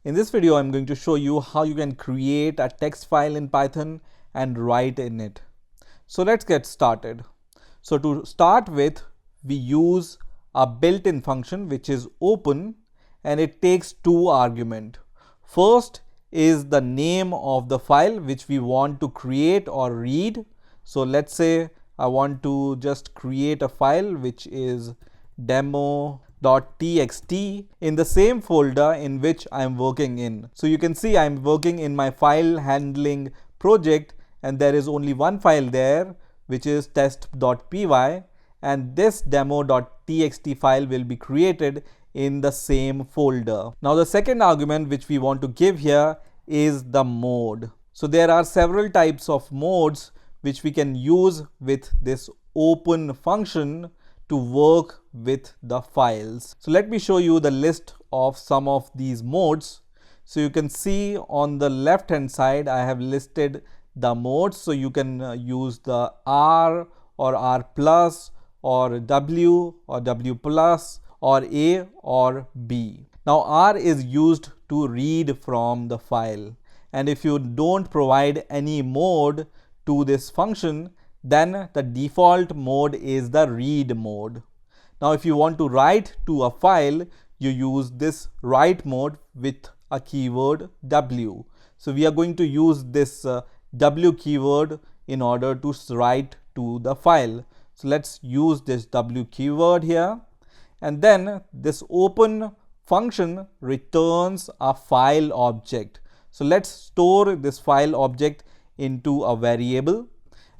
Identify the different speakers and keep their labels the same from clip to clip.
Speaker 1: In this video, I'm going to show you how you can create a text file in Python and write in it. So let's get started. So to start with, we use a built-in function which is open, and it takes two arguments. First is the name of the file which we want to create or read. So let's say I want to just create a file which is demo.txt in the same folder in which I'm working in. So you can see I'm working in my file handling project, and there is only one file there which is test.py, and this demo.txt file will be created in the same folder. Now the second argument which we want to give here is the mode. So there are several types of modes which we can use with this open function to work with the files. So let me show you the list of some of these modes. So you can see on the left hand side I have listed the modes. So you can use the R or R plus or W or W plus or A or B. Now R is used to read from the file, and if you don't provide any mode to this function, then the default mode is the read mode. Now if you want to write to a file, you use this write mode with a keyword W. So we are going to use this W keyword in order to write to the file. So let's use this W keyword here, and then this open function returns a file object. So let's store this file object into a variable.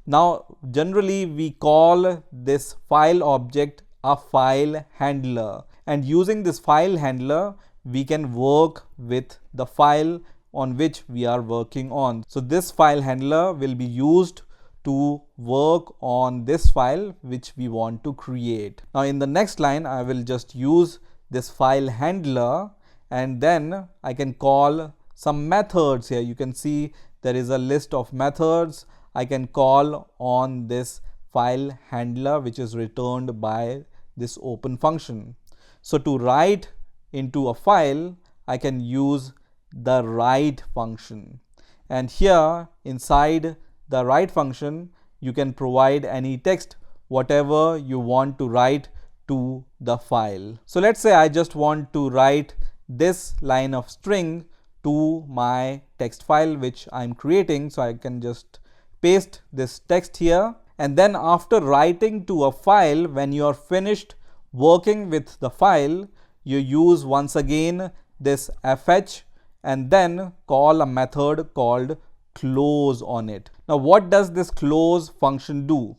Speaker 1: Now generally we call this file object a file handler, and using this file handler we can work with the file on which we are working on. So this file handler will be used to work on this file which we want to create. Now in the next line I will just use this file handler, and then I can call some methods here. You can see there is a list of methods I can call on this file handler which is returned by this open function. So to write into a file, I can use the write function, and here inside the write function you can provide any text whatever you want to write to the file. So let's say I just want to write this line of string to my text file which I'm creating. So I can just paste this text here, and then after writing to a file, when you are finished working with the file, you use once again this fh and then call a method called close on it. Now what does this close function do?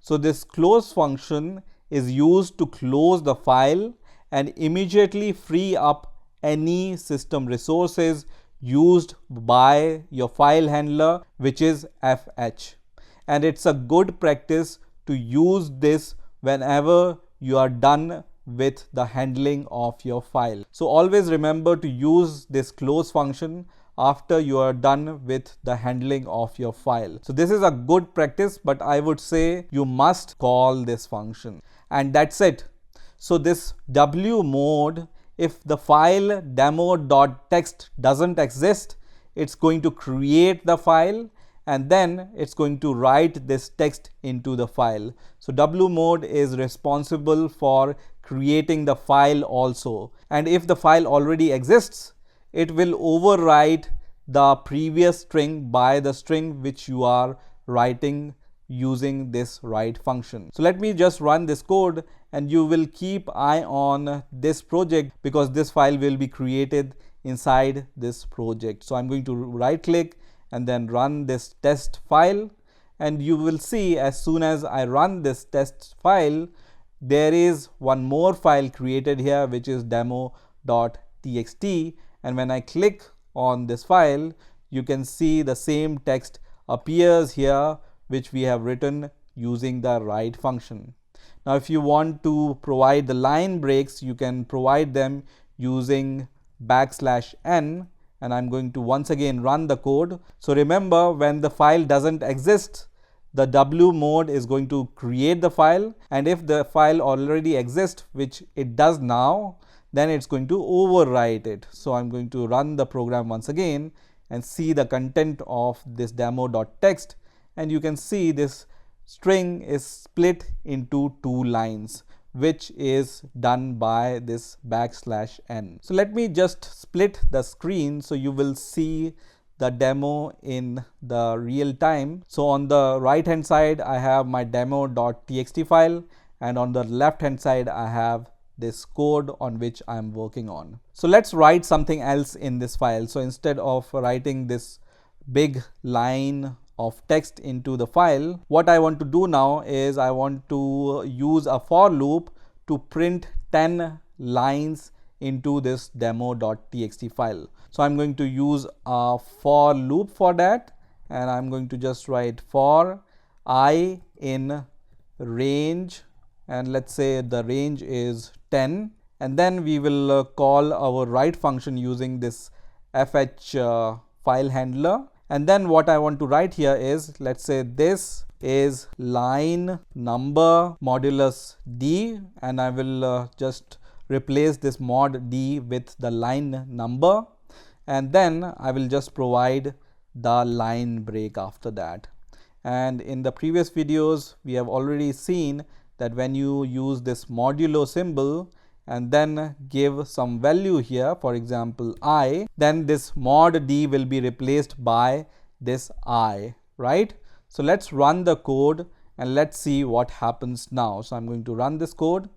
Speaker 1: So this close function is used to close the file and immediately free up any system resources used by your file handler, which is fh. And it's a good practice to use this whenever you are done with the handling of your file. So always remember to use this close function after you are done with the handling of your file. So this is a good practice, but I would say you must call this function, and that's it. So this W mode, if the file demo.txt doesn't exist, it's going to create the file and then it's going to write this text into the file. So W mode is responsible for creating the file also, and if the file already exists, it will overwrite the previous string by the string which you are writing using this write function. So let me just run this code, and you will keep eye on this project because this file will be created inside this project. So I'm going to right click and then run this test file, and you will see as soon as I run this test file, there is one more file created here which is demo.txt, and when I click on this file, you can see the same text appears here which we have written using the write function. Now if you want to provide the line breaks, you can provide them using \n, and I'm going to once again run the code. So remember, when the file doesn't exist, the W mode is going to create the file, and if the file already exists, which it does now, then it's going to overwrite it. So I'm going to run the program once again and see the content of this demo.txt, and you can see this string is split into 2 lines, which is done by this \n. So let me just split the screen so you will see the demo in the real time. So on the right hand side I have my demo.txt file, and on the left hand side I have this code on which I'm working on. So let's write something else in this file. So instead of writing this big line of text into the file, what I want to do now is I want to use a for loop to print 10 lines into this demo.txt file. So I'm going to use a for loop for that, and I'm going to just write for I in range, and let's say the range is 10, and then we will call our write function using this fh file handler. And then what I want to write here is, let's say this is line number modulus d, and I will just replace this mod d with the line number, and then I will just provide the line break after that. And in the previous videos we have already seen that when you use this modulo symbol and then give some value here, for example I, then this mod d will be replaced by this I, right? So let's run the code and let's see what happens now. So I'm going to run this code,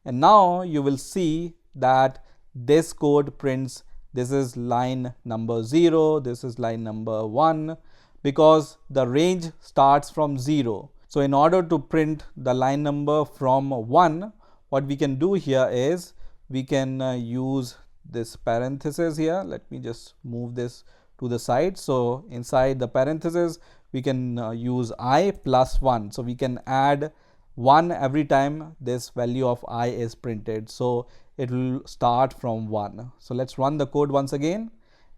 Speaker 1: and now you will see that this code prints this is line number 0, this is line number 1, because the range starts from 0. So in order to print the line number from 1, what we can do here is we can use this parenthesis here. Let me just move this to the side. So inside the parenthesis we can use I plus 1. So we can add 1 every time this value of I is printed. So it will start from 1. So let's run the code once again,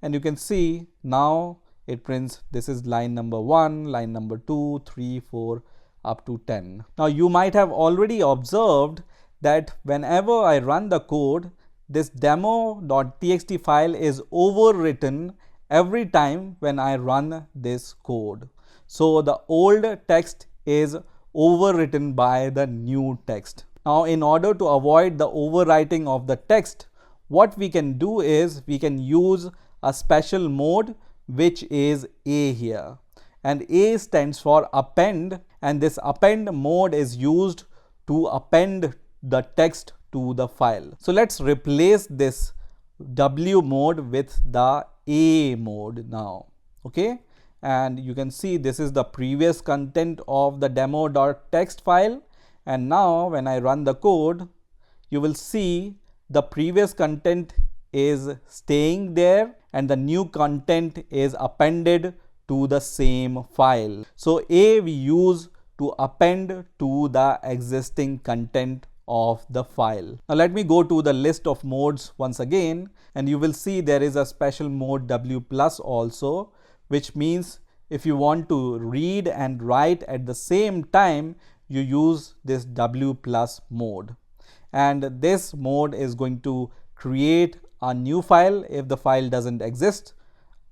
Speaker 1: and you can see now it prints this is line number 1, line number 2, 3, 4 up to 10. Now you might have already observed that whenever I run the code, this demo.txt file is overwritten every time when I run this code. So the old text is overwritten by the new text. Now in order to avoid the overwriting of the text, what we can do is we can use a special mode which is A here, and A stands for append, and this append mode is used to append the text to the file. So let's replace this W mode with the A mode now, okay? And you can see this is the previous content of the demo.txt file, and now when I run the code, you will see the previous content is staying there and the new content is appended to the same file. So A we use to append to the existing content of the file. Now let me go to the list of modes once again, and you will see there is a special mode W plus also, which means if you want to read and write at the same time, you use this W plus mode. And this mode is going to create a new file if the file doesn't exist.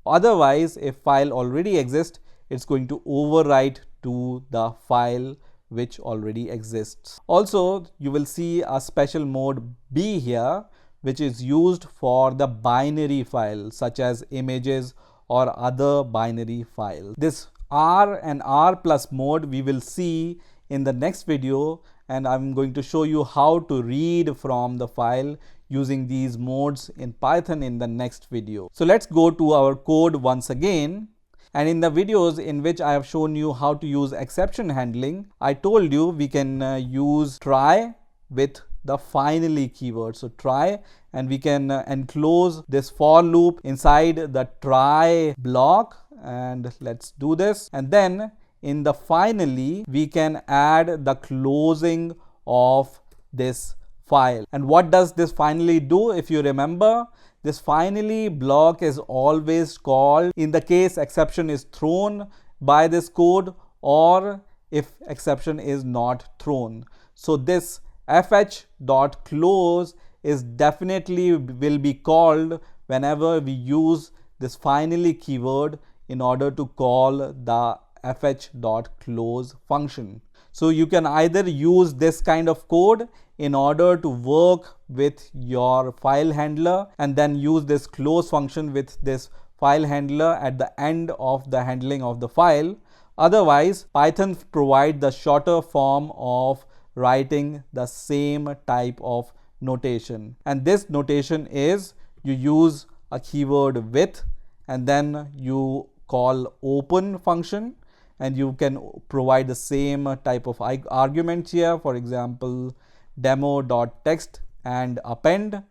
Speaker 1: Otherwise, if file already exists, it's going to overwrite to the file which already exists. Also, you will see a special mode B here, which is used for the binary file such as images or other binary files. This R and R plus mode we will see in the next video, and I'm going to show you how to read from the file using these modes in Python in the next video. So let's go to our code once again. And in the videos in which I have shown you how to use exception handling, I told you we can use try with the finally keyword. So try, and we can enclose this for loop inside the try block, and let's do this. And then in the finally we can add the closing of this file. And what does this finally do? If you remember, this finally block is always called in the case exception is thrown by this code or if exception is not thrown. So this fh.close is definitely will be called whenever we use this finally keyword in order to call the fh.close function. So you can either use this kind of code in order to work with your file handler and then use this close function with this file handler at the end of the handling of the file. Otherwise, Python provides the shorter form of writing the same type of notation. And this notation is you use a keyword with and then you call open function, and you can provide the same type of arguments here. For example, demo.text and append,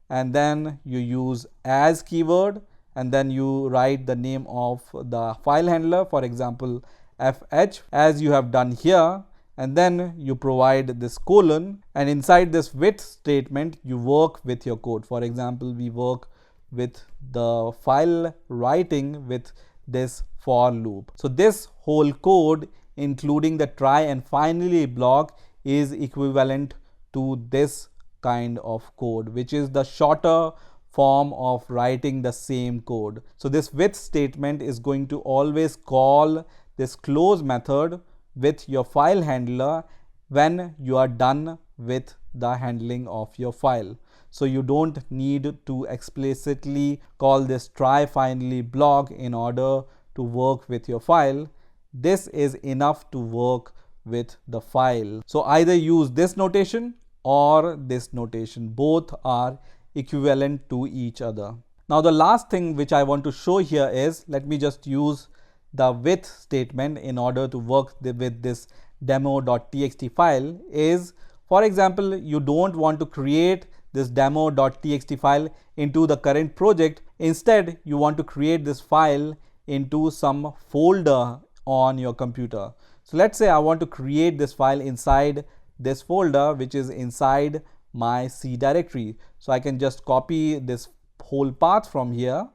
Speaker 1: and then you use as keyword and then you write the name of the file handler, for example fh, as you have done here, and then you provide this colon, and inside this with statement you work with your code. For example, we work with the file writing with this for loop. So this whole code, including the try and finally block, is equivalent to this kind of code, which is the shorter form of writing the same code. So this with statement is going to always call this close method with your file handler when you are done with the handling of your file. So you don't need to explicitly call this try finally block in order to work with your file. This is enough to work with the file. So either use this notation or this notation. Both are equivalent to each other. Now the last thing which I want to show here is, let me just use the with statement in order to work with this demo.txt file. Is, for example, you don't want to create this demo.txt file into the current project. Instead, you want to create this file into some folder on your computer. So let's say I want to create this file inside this folder, which is inside my C directory. So I can just copy this whole path from here,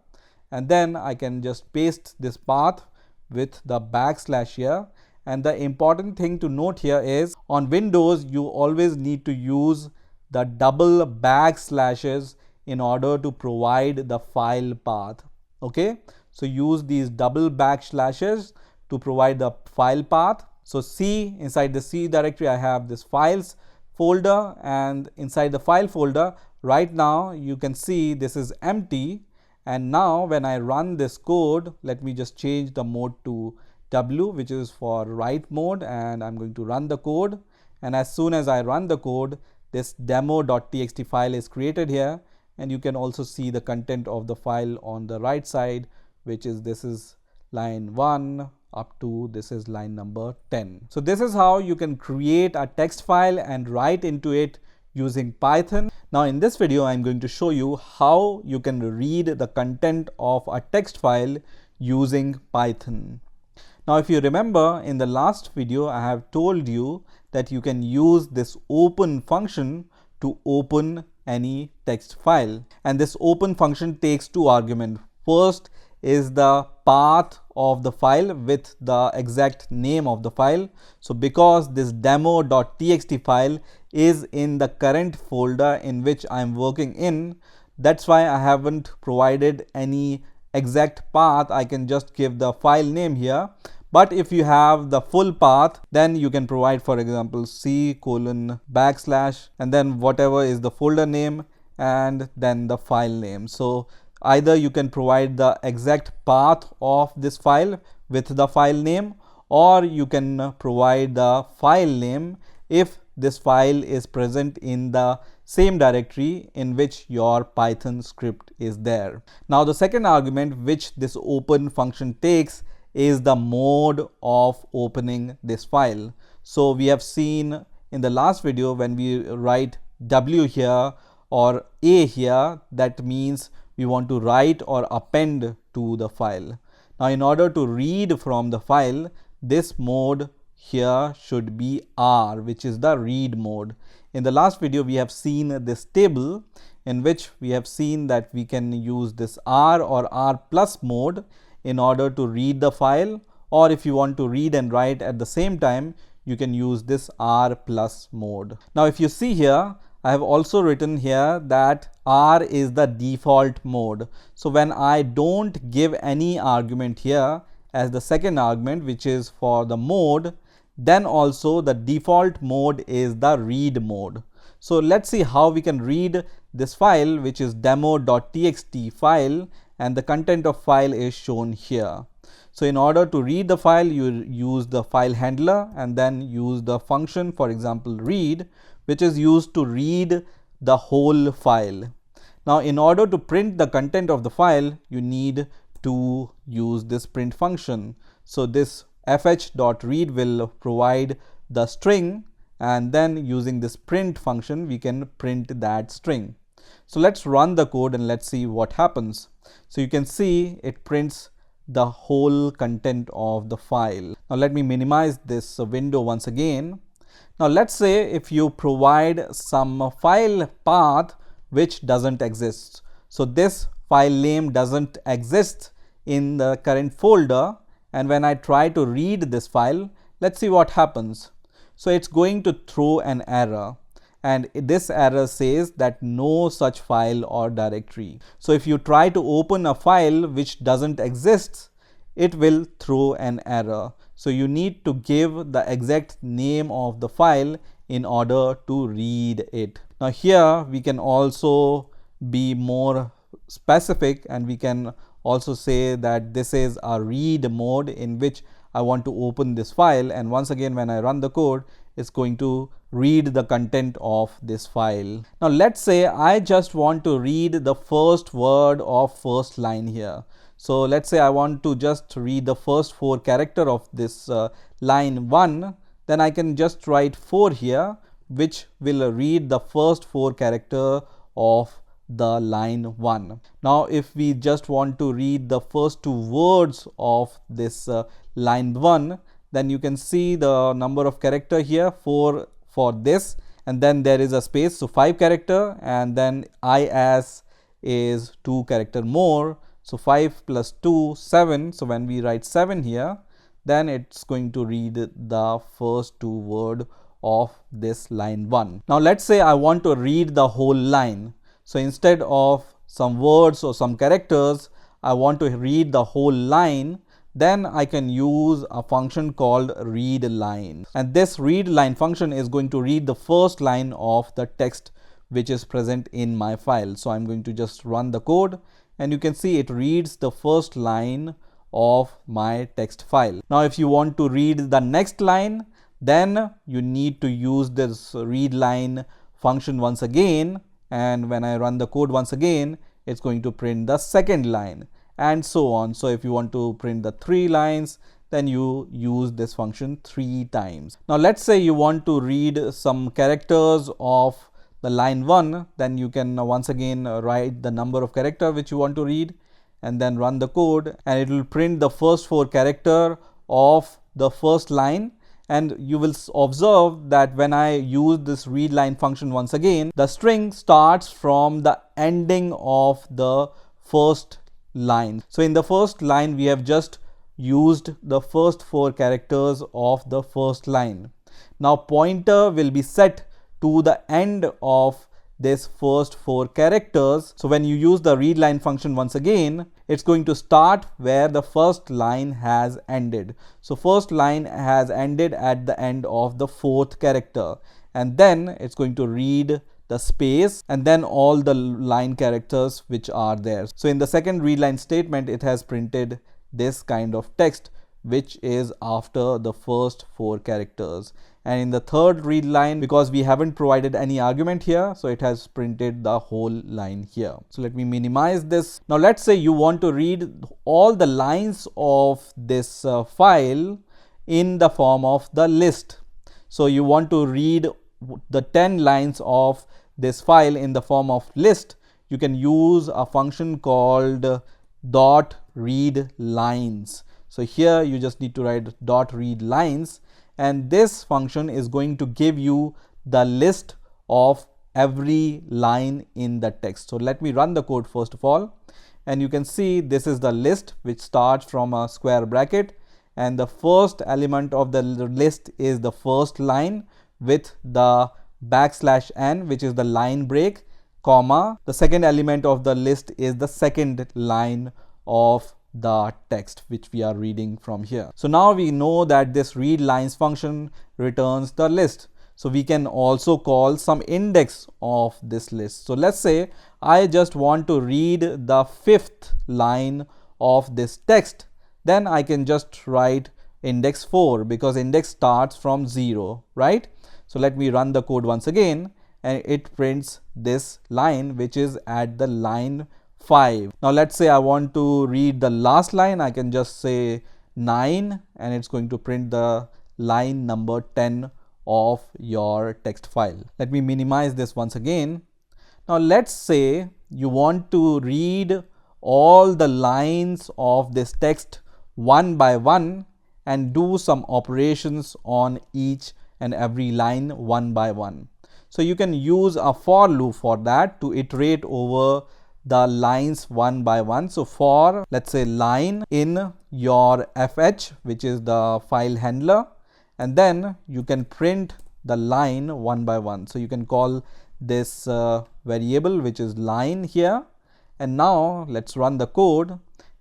Speaker 1: and then I can just paste this path with the backslash here. And the important thing to note here is, on Windows you always need to use the double backslashes in order to provide the file path. Okay, so use these double backslashes to provide the file path. So C, inside the C directory I have this files folder, and inside the file folder right now you can see this is empty. And now when I run this code, let me just change the mode to W, which is for write mode, and I'm going to run the code. And as soon as I run the code, this demo.txt file is created here, and you can also see the content of the file on the right side, which is this is line 1 up to this is line number 10. So this is how you can create a text file and write into it using Python. Now in this video I'm going to show you how you can read the content of a text file using Python. Now if you remember, in the last video I have told you that you can use this open function to open any text file, and this open function takes two arguments. First is the path of the file with the exact name of the file. So because this demo.txt file is in the current folder in which I'm working in, that's why I haven't provided any exact path. I can just give the file name here. But if you have the full path, then you can provide, for example, C:\/ and then whatever is the folder name and then the file name. So either you can provide the exact path of this file with the file name, or you can provide the file name if this file is present in the same directory in which your Python script is there. Now the second argument which this open function takes is the mode of opening this file. So we have seen in the last video, when we write W here or A here, that means we want to write or append to the file. Now in order to read from the file, this mode here should be R, which is the read mode. In the last video we have seen this table in which we have seen that we can use this R or R plus mode in order to read the file, or if you want to read and write at the same time, you can use this R plus mode. Now if you see here, I have also written here that R is the default mode. So when I don't give any argument here as the second argument, which is for the mode, then also the default mode is the read mode. So let's see how we can read this file, which is demo.txt file, and the content of file is shown here. So in order to read the file, you use the file handler and then use the function, for example, read, which is used to read the whole file. Now, in order to print the content of the file, you need to use this print function. So this fh.read will provide the string, and then using this print function, we can print that string. So let's run the code and let's see what happens. So you can see it prints the whole content of the file. Now let me minimize this window once again. Now let's say if you provide some file path which doesn't exist. So this file name doesn't exist in the current folder, and when I try to read this file, let's see what happens. So it's going to throw an error, and this error says that no such file or directory. So if you try to open a file which doesn't exist, it will throw an error. So you need to give the exact name of the file in order to read it. Now here we can also be more specific, and we can also say that this is a read mode in which I want to open this file, and once again when I run the code, it's going to read the content of this file. Now let's say I just want to read the first word of first line here. So let's say I want to just read the first 4 characters of this line 1, then I can just write 4 here, which will read the first 4 characters of the line 1. Now if we just want to read the first 2 words of this line 1, then you can see the number of characters here, 4 for this, and then there is a space, so 5 characters, and then IS is 2 characters more, so 5 plus 2, 7. So when we write 7 here, then it's going to read the first 2 words of this line 1. Now let's say I want to read the whole line. So instead of some words or some characters, I want to read the whole line. Then I can use a function called readline, and this readline function is going to read the first line of the text which is present in my file. So I'm going to just run the code, and you can see it reads the first line of my text file. Now if you want to read the next line, then you need to use this readline function once again, and when I run the code once again, it's going to print the second line, and so on. So if you want to print the 3 lines, then you use this function 3 times. Now let's say you want to read some characters of the line 1, then you can once again write the number of characters which you want to read, and then run the code, and it will print the first 4 characters of the first line. And you will observe that when I use this readline function once again, the string starts from the ending of the first line. So in the first line, we have just used the first 4 characters of the first line. Now pointer will be set to the end of this first 4 characters. So when you use the readline function once again, it's going to start where the first line has ended. So first line has ended at the end of the 4th character, and then it's going to read the space and then all the line characters which are there. So in the second readline statement, it has printed this kind of text which is after the first 4 characters. And in the third read line, because we haven't provided any argument here, so it has printed the whole line here. So let me minimize this. Now let's say you want to read all the lines of this file in the form of the list. So you want to read the 10 lines of this file in the form of list. You can use a function called .readlines. So here you just need to write .readlines, and this function is going to give you the list of every line in the text. So let me run the code first of all, and you can see this is the list which starts from a square bracket, and the first element of the list is the first line with the \n, which is the line break, comma, the second element of the list is the second line of the text which we are reading from here. So now we know that this readlines function returns the list. So we can also call some index of this list. So let's say I just want to read the 5th line of this text. Then I can just write index 4 because index starts from 0, right? So let me run the code once again, and it prints this line which is at the line 5. Now let's say I want to read the last line. I can just say 9 and it's going to print the line number 10 of your text file. Let me minimize this once again. Now let's say you want to read all the lines of this text one by one and do some operations on each and every line one by one. So you can use a for loop for that to iterate over the lines one by one. So for, let's say, line in your fh, which is the file handler, and then you can print the line one by one. So you can call this variable which is line here, and now let's run the code,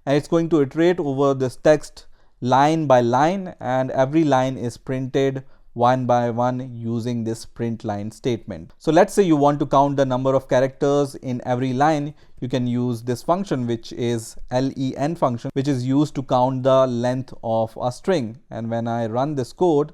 Speaker 1: and it's going to iterate over this text line by line, and every line is printed one by one using this print line statement. So let's say you want to count the number of characters in every line. You can use this function which is len function, which is used to count the length of a string. And when I run this code,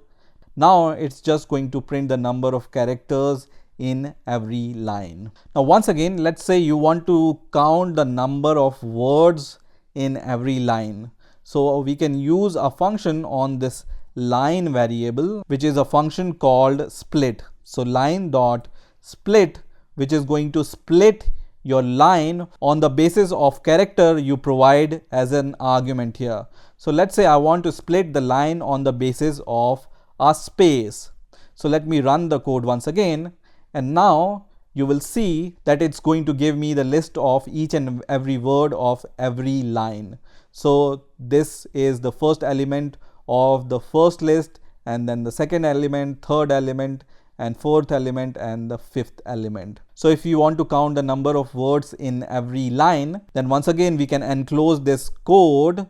Speaker 1: now it's just going to print the number of characters in every line. Now once again, let's say you want to count the number of words in every line. So we can use a function on this line variable, which is a function called split. So line dot split, which is going to split your line on the basis of character you provide as an argument here. So let's say I want to split the line on the basis of a space. So let me run the code once again, and now you will see that it's going to give me the list of each and every word of every line. So this is the first element of the first list, and then the second element, third element, and fourth element, and the fifth element. So if you want to count the number of words in every line, then once again we can enclose this code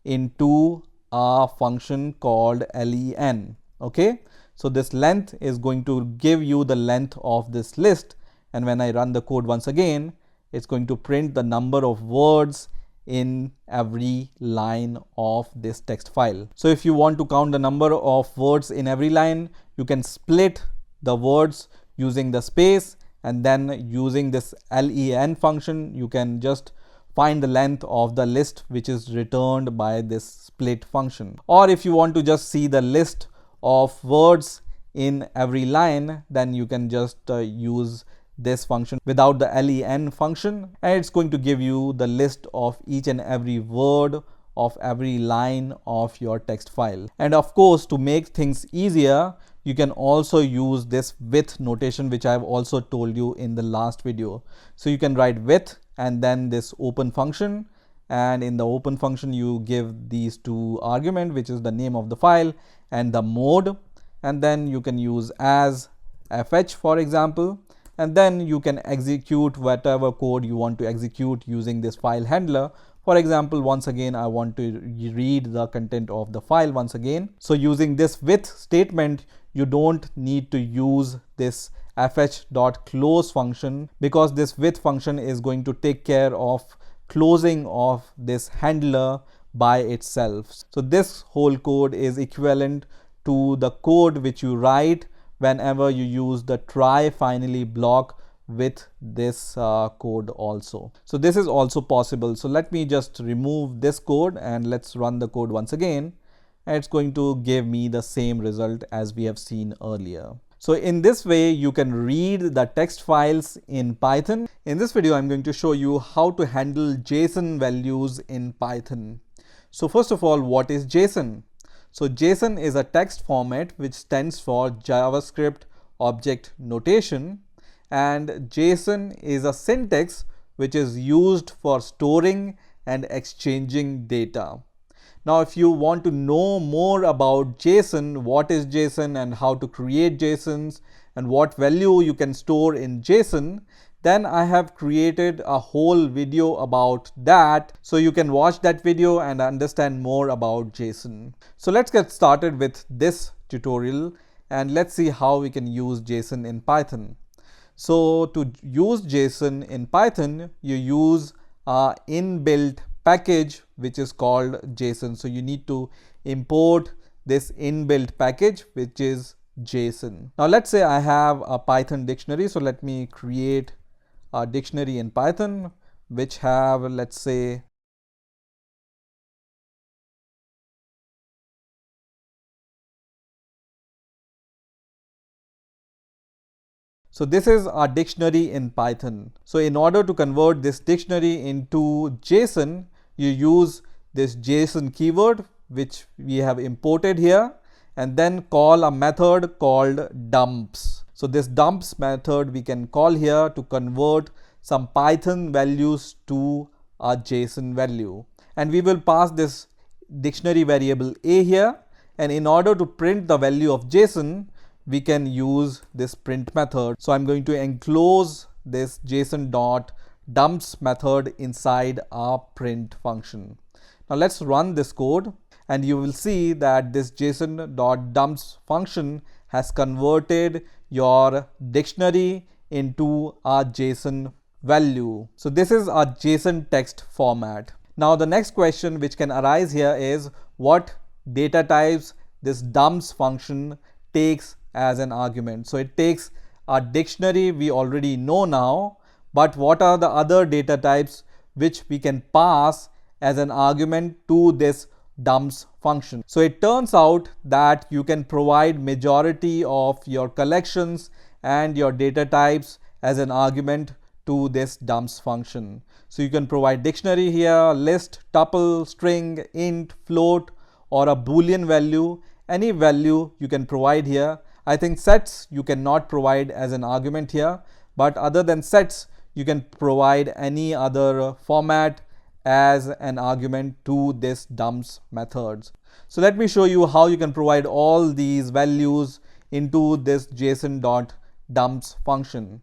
Speaker 1: into a function called len. Okay, so this length is going to give you the length of this list, and when I run the code once again, it's going to print the number of words in every line of this text file. So if you want to count the number of words in every line, you can split the words using the space, and then using this len function you can just find the length of the list which is returned by this split function. Or if you want to just see the list of words in every line, then you can just use this function without the len function, and it's going to give you the list of each and every word of every line of your text file. And of course, to make things easier, you can also use this with notation, which I've also told you in the last video. So you can write with and then this open function, and in the open function you give these two arguments, which is the name of the file and the mode, and then you can use as fh, for example, and then you can execute whatever code you want to execute using this file handler. For example, once again, I want to read the content of the file once again. So using this with statement, you don't need to use this fh.close function, because this with function is going to take care of closing of this handler by itself. So this whole code is equivalent to the code which you write whenever you use the try finally block with this code also. So this is also possible. So let me just remove this code and let's run the code once again, and it's going to give me the same result as we have seen earlier. So in this way you can read the text files in Python. In this video I'm going to show you how to handle JSON values in Python. So first of all, what is JSON? So JSON is a text format which stands for JavaScript Object Notation, and JSON is a syntax which is used for storing and exchanging data. Now if you want to know more about JSON, what is JSON and how to create JSONs, and what value you can store in JSON, then I have created a whole video about that, so you can watch that video and understand more about JSON. So let's get started with this tutorial and let's see how we can use JSON in Python. So to use JSON in Python, you use a inbuilt package which is called JSON. So you need to import this inbuilt package which is JSON. Now let's say I have a Python dictionary. So let me create a dictionary in Python which have, let's say, so this is our dictionary in Python. So in order to convert this dictionary into JSON, you use this JSON keyword which we have imported here, and then call a method called dumps. So this dumps method we can call here to convert some Python values to a JSON value. And we will pass this dictionary variable a here, and in order to print the value of JSON, we can use this print method. So I'm going to enclose this JSON.dumps method inside our print function. Now let's run this code, and you will see that this JSON.dumps function has converted your dictionary into a JSON value. So this is our JSON text format. Now the next question which can arise here is what data types this dumps function takes as an argument. So it takes a dictionary we already know now, but what are the other data types which we can pass as an argument to this dumps function? So it turns out that you can provide majority of your collections and your data types as an argument to this dumps function. So you can provide dictionary here, list, tuple, string, int, float, or a boolean value. Any value you can provide here. I think sets you cannot provide as an argument here, but other than sets, you can provide any other format as an argument to this dumps methods. So let me show you how you can provide all these values into this JSON.dumps function.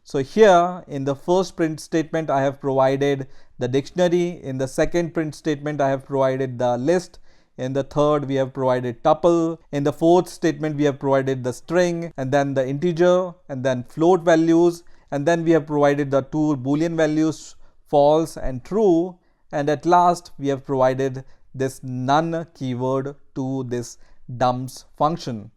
Speaker 1: So here in the first print statement, I have provided the dictionary. In the second print statement, I have provided the list. In the third, we have provided tuple. In the fourth statement, we have provided the string, and then the integer, and then float values. And then we have provided the two boolean values, false and true. And at last, we have provided this none keyword to this dumps function.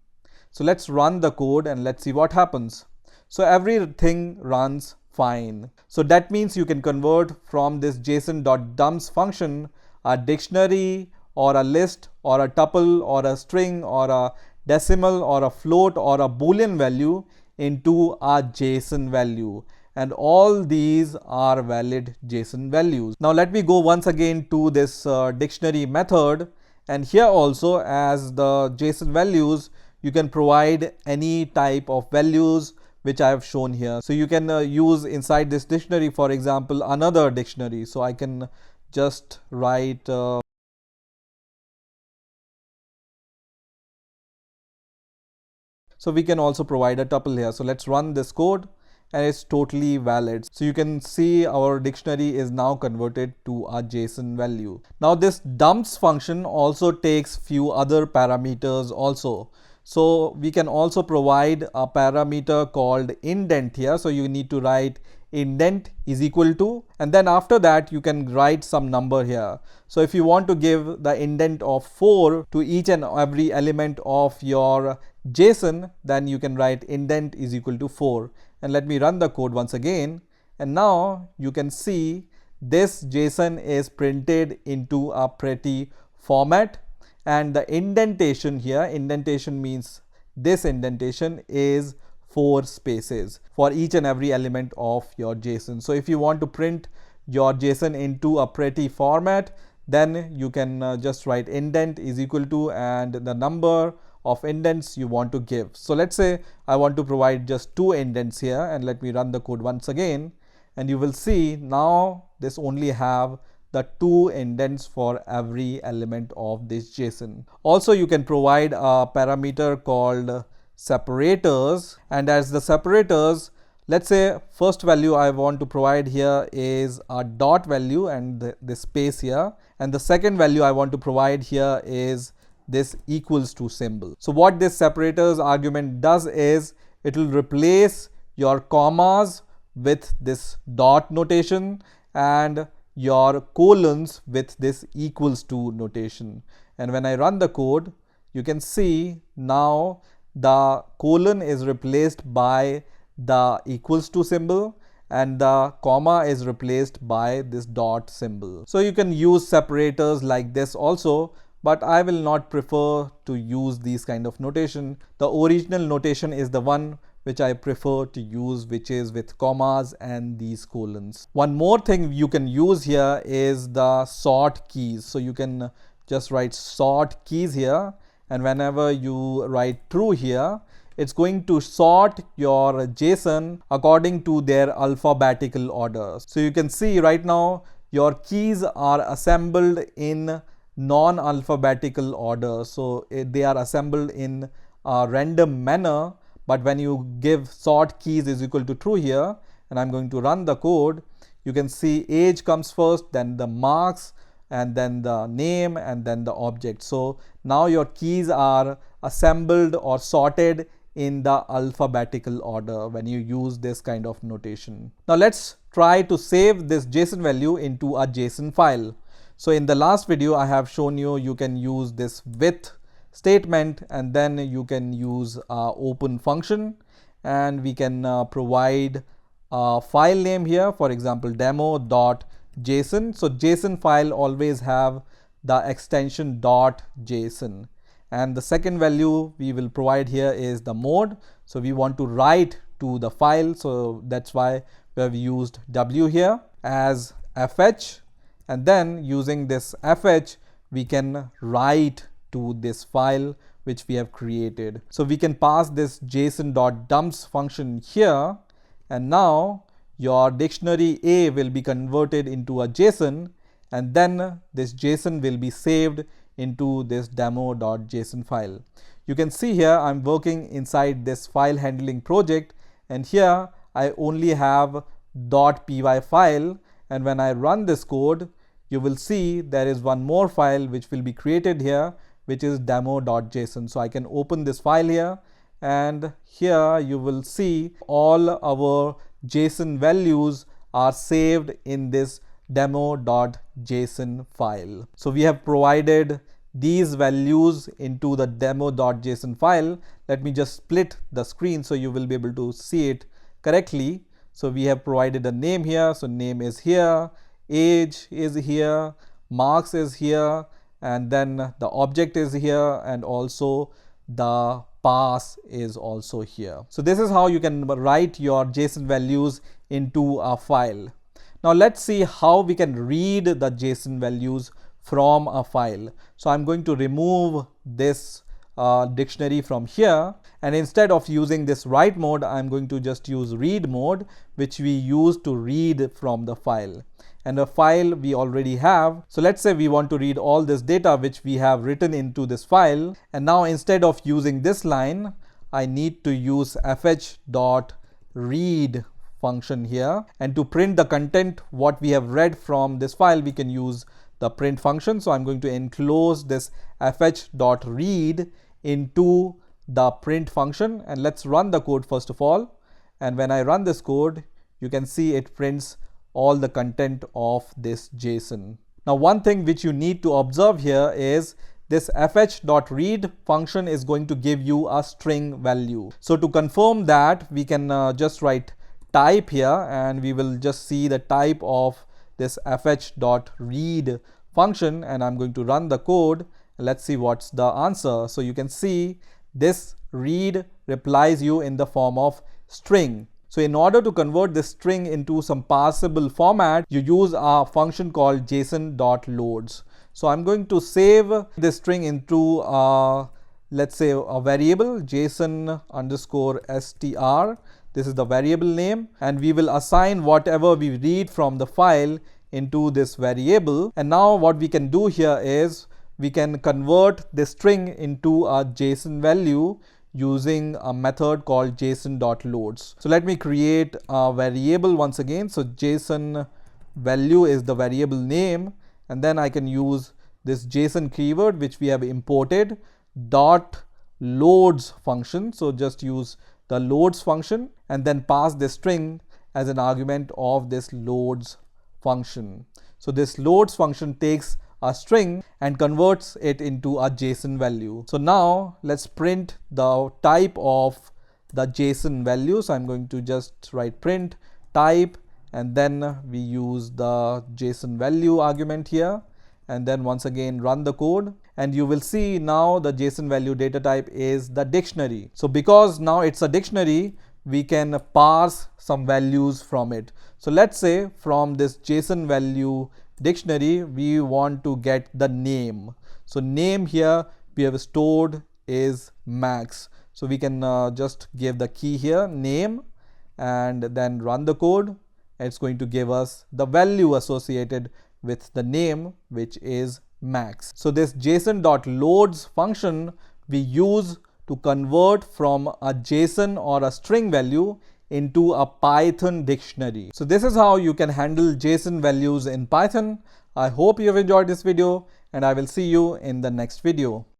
Speaker 1: So let's run the code and let's see what happens. So everything runs fine. So that means you can convert from this JSON.dumps function a dictionary or a list or a tuple or a string or a decimal or a float or a boolean value into a JSON value, and all these are valid JSON values. Now let me go once again to this dictionary method, and here also as the JSON values you can provide any type of values which I have shown here. So you can use inside this dictionary, for example, another dictionary. So I can just write so we can also provide a tuple here. So let's run this code and it's totally valid. So you can see our dictionary is now converted to a JSON value. Now this dumps function also takes few other parameters also. So we can also provide a parameter called indent here. So you need to write indent is equal to, and then after that you can write some number here. So if you want to give the indent of 4 to each and every element of your JSON, then you can write indent is equal to 4. And let me run the code once again, and now you can see this JSON is printed into a pretty format, and the indentation here, indentation means this indentation is 4 spaces for each and every element of your JSON. So if you want to print your JSON into a pretty format, then you can just write indent is equal to and the number of indents you want to give. So let's say I want to provide just 2 indents here, and let me run the code once again, and you will see now this only have the 2 indents for every element of this JSON. Also you can provide a parameter called separators, and as the separators, let's say first value I want to provide here is a dot value and the space here, and the second value I want to provide here is this equals to symbol. So what this separators argument does is it will replace your commas with this dot notation and your colons with this equals to notation. And when I run the code, you can see now the colon is replaced by the equals to symbol and the comma is replaced by this dot symbol. So you can use separators like this also, but I will not prefer to use these kind of notation. The original notation is the one which I prefer to use, which is with commas and these colons. One more thing you can use here is the sort keys. So you can just write sort keys here, and whenever you write true here, it's going to sort your JSON according to their alphabetical order. So you can see right now your keys are assembled in non-alphabetical order. So they are assembled in a random manner, but when you give sort keys is equal to true here, and I'm going to run the code, you can see age comes first, then the marks, and then the name, and then the object. So now your keys are assembled or sorted in the alphabetical order when you use this kind of notation. Now let's try to save this JSON value into a JSON file. So in the last video I have shown you can use this with statement, and then you can use open function, and we can provide a file name here, for example demo.json. So JSON file always have the extension .json, and the second value we will provide here is the mode. So we want to write to the file, so that's why we have used w here as fh, and then using this fh we can write to this file which we have created. So we can pass this json.dumps function here, and now your dictionary A will be converted into a JSON, and then this JSON will be saved into this demo.json file. You can see here I'm working inside this file handling project, and here I only have .py file, and when I run this code, you will see there is one more file which will be created here, which is demo.json. So I can open this file here, and here you will see all our JSON values are saved in this demo.json file. So we have provided these values into the demo.json file. Let me just split the screen so you will be able to see it correctly. So we have provided a name here. So name is here, age is here, marks is here, and then the object is here, and also the pass is also here. So this is how you can write your JSON values into a file. Now let's see how we can read the JSON values from a file. So I'm going to remove this dictionary from here, and instead of using this write mode, I'm going to just use read mode, which we use to read from the file. And the file we already have. So let's say we want to read all this data which we have written into this file, and now instead of using this line, I need to use fh.read function here, and to print the content what we have read from this file, we can use the print function. So I'm going to enclose this fh.read into the print function, and let's run the code first of all. And when I run this code, you can see it prints all the content of this JSON. Now one thing which you need to observe here is this fh.read function is going to give you a string value. So to confirm that, we can just write type here, and we will just see the type of this fh.read function, and I'm going to run the code. Let's see what's the answer. So you can see this read replies you in the form of string. So in order to convert this string into some parsable format, you use a function called json.loads. So I'm going to save this string into let's say a variable json_str. This is the variable name, and we will assign whatever we read from the file into this variable. And now what we can do here is we can convert this string into a JSON value using a method called JSON.loads. So let me create a variable once again. So JSON value is the variable name, and then I can use this JSON keyword which we have imported dot loads function. So just use the loads function and then pass this string as an argument of this loads function. So this loads function takes a string and converts it into a JSON value. So now let's print the type of the JSON value. So I'm going to just write print type, and then we use the JSON value argument here, and then once again run the code, and you will see now the JSON value data type is the dictionary. So because now it's a dictionary, we can parse some values from it. So let's say from this JSON value dictionary we want to get the name. So name here we have stored is Max. So we can just give the key here name and then run the code. It's going to give us the value associated with the name, which is Max. So this JSON.loads function we use to convert from a JSON or a string value into a Python dictionary. So this is how you can handle JSON values in Python. I hope you have enjoyed this video, and I will see you in the next video.